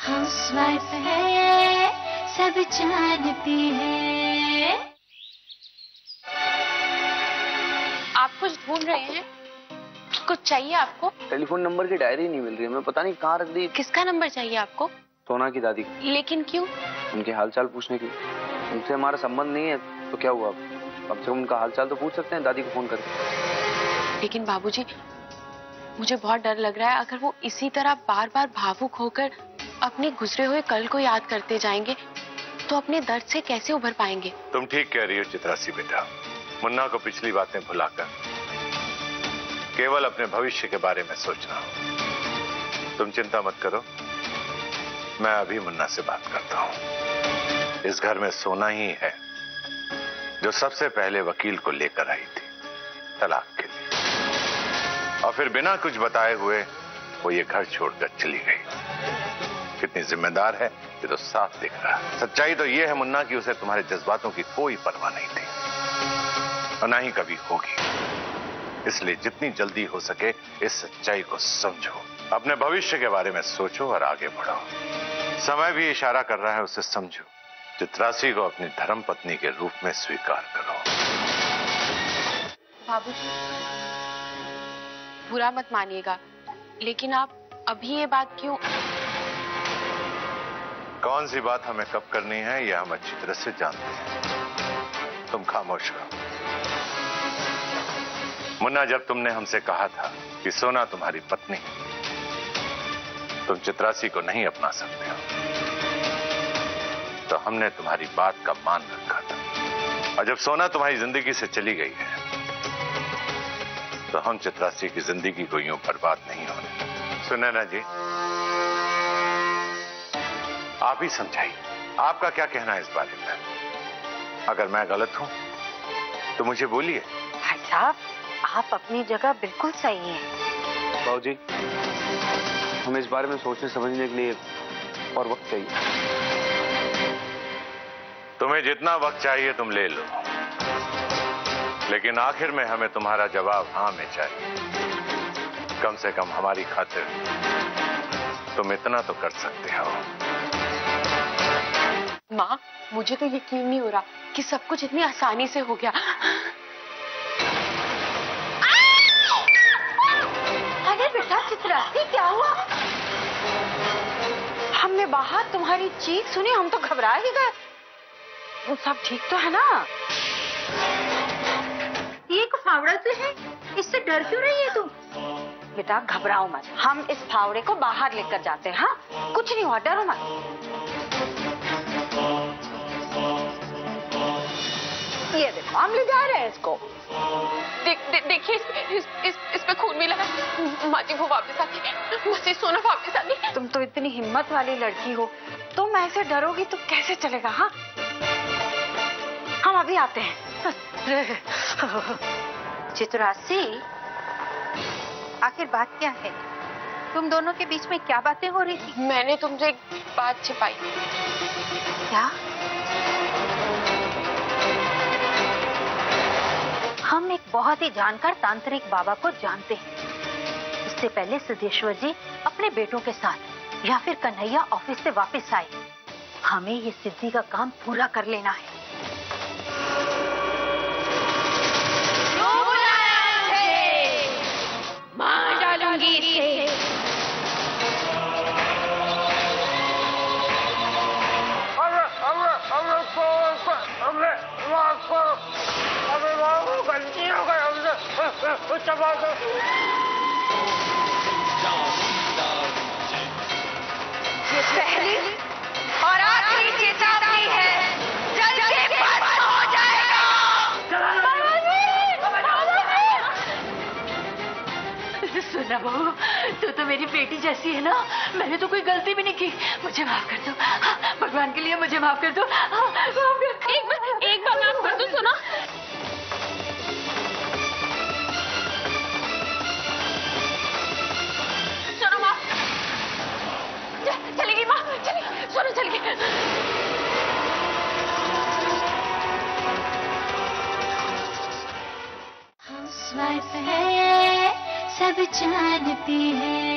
Housewife है, सब जानती है। आप कुछ ढूंढ रहे हैं? कुछ चाहिए आपको? टेलीफोन नंबर की डायरी नहीं मिल रही है, मैं पता नहीं कहाँ रख दी। किसका नंबर चाहिए आपको? सोना की दादी। लेकिन क्यों? उनके हालचाल पूछने के लिए। उनसे हमारा संबंध नहीं है तो क्या हुआ? कम से कम उनका हालचाल तो पूछ सकते हैं दादी को फोन करके। लेकिन बाबूजी, मुझे बहुत डर लग रहा है, अगर वो इसी तरह बार बार भावुक होकर अपने गुजरे हुए कल को याद करते जाएंगे तो अपने दर्द से कैसे उभर पाएंगे? तुम ठीक कह रही हो चित्रासी बेटा। मुन्ना को पिछली बातें भुलाकर केवल अपने भविष्य के बारे में सोचना हो। तुम चिंता मत करो, मैं अभी मुन्ना से बात करता हूं। इस घर में सोना ही है जो सबसे पहले वकील को लेकर आई थी तलाक के लिए, और फिर बिना कुछ बताए हुए वो ये घर छोड़कर चली गई। कितनी जिम्मेदार है ये तो साफ दिख रहा है। सच्चाई तो ये है मुन्ना कि उसे तुम्हारे जज्बातों की कोई परवाह नहीं थी और ना ही कभी होगी। इसलिए जितनी जल्दी हो सके इस सच्चाई को समझो, अपने भविष्य के बारे में सोचो और आगे बढ़ो। समय भी इशारा कर रहा है, उसे समझो। चित्रासी को अपनी धर्मपत्नी के रूप में स्वीकार करो। बाबूजी, बुरा मत मानिएगा, लेकिन आप अभी ये बात क्यों? कौन सी बात हमें कब करनी है यह हम अच्छी तरह से जानते हैं। तुम खामोश रहो। मुन्ना, जब तुमने हमसे कहा था कि सोना तुम्हारी पत्नी, तुम चित्रासी को नहीं अपना सकते हो, तो हमने तुम्हारी बात का मान रखा था। और जब सोना तुम्हारी जिंदगी से चली गई है तो हम चित्रासी की जिंदगी को यूं बर्बाद नहीं होने। सुने ना जी, आप ही समझाइए, आपका क्या कहना है इस बारे में? अगर मैं गलत हूं तो मुझे बोलिए। भाई साहब, आप अपनी जगह बिल्कुल सही हैं। बाबूजी, हमें इस बारे में सोचने समझने के लिए और वक्त चाहिए। तुम्हें जितना वक्त चाहिए तुम ले लो, लेकिन आखिर में हमें तुम्हारा जवाब हाँ में चाहिए। कम से कम हमारी खातिर तुम इतना तो कर सकते हो। माँ, मुझे तो यकीन नहीं हो रहा कि सब कुछ इतनी आसानी से हो गया। अरे बेटा चित्रासी, क्या हुआ? हमने बाहर तुम्हारी चीख सुनी, हम तो घबरा ही गए। वो सब ठीक तो है ना? ये एक फावड़ा तो है, इससे डर क्यों रही है तुम? बेटा घबराओ मत, हम इस फावड़े को बाहर लेकर जाते हैं। हाँ, कुछ नहीं हुआ, डरो मत। ये देखो, हम ले जा रहे हैं इसको। देखिए, इस पे खून मिला है। माँ जी, वो वापस आ गई। मुझे सोना वापस आ गई। तुम तो इतनी हिम्मत वाली लड़की हो, तुम ऐसे डरोगी तो कैसे चलेगा? हाँ, हम अभी आते हैं। चित्रासी, आखिर बात क्या है? तुम दोनों के बीच में क्या बातें हो रही थी? मैंने तुमसे एक बात छिपाई। क्या? हम एक बहुत ही जानकार तांत्रिक बाबा को जानते हैं। इससे पहले सिद्धेश्वर जी अपने बेटों के साथ या फिर कन्हैया ऑफिस से वापस आए, हमें ये सिद्धि का काम पूरा कर लेना है। मार डालूंगी इसे। ये पहली और आखिरी चेतावनी है, जल के भस्म हो जाएगा। सुना बहू, तू तो मेरी बेटी जैसी है ना, मैंने तो कोई गलती भी नहीं की। मुझे माफ कर दो, भगवान के लिए मुझे माफ कर दो। एक बार माफ कर दो। सुना, चलेगी माँ, चलेगी। सुनो, चलेगी। हाउसवाइफ है, सब जानती है।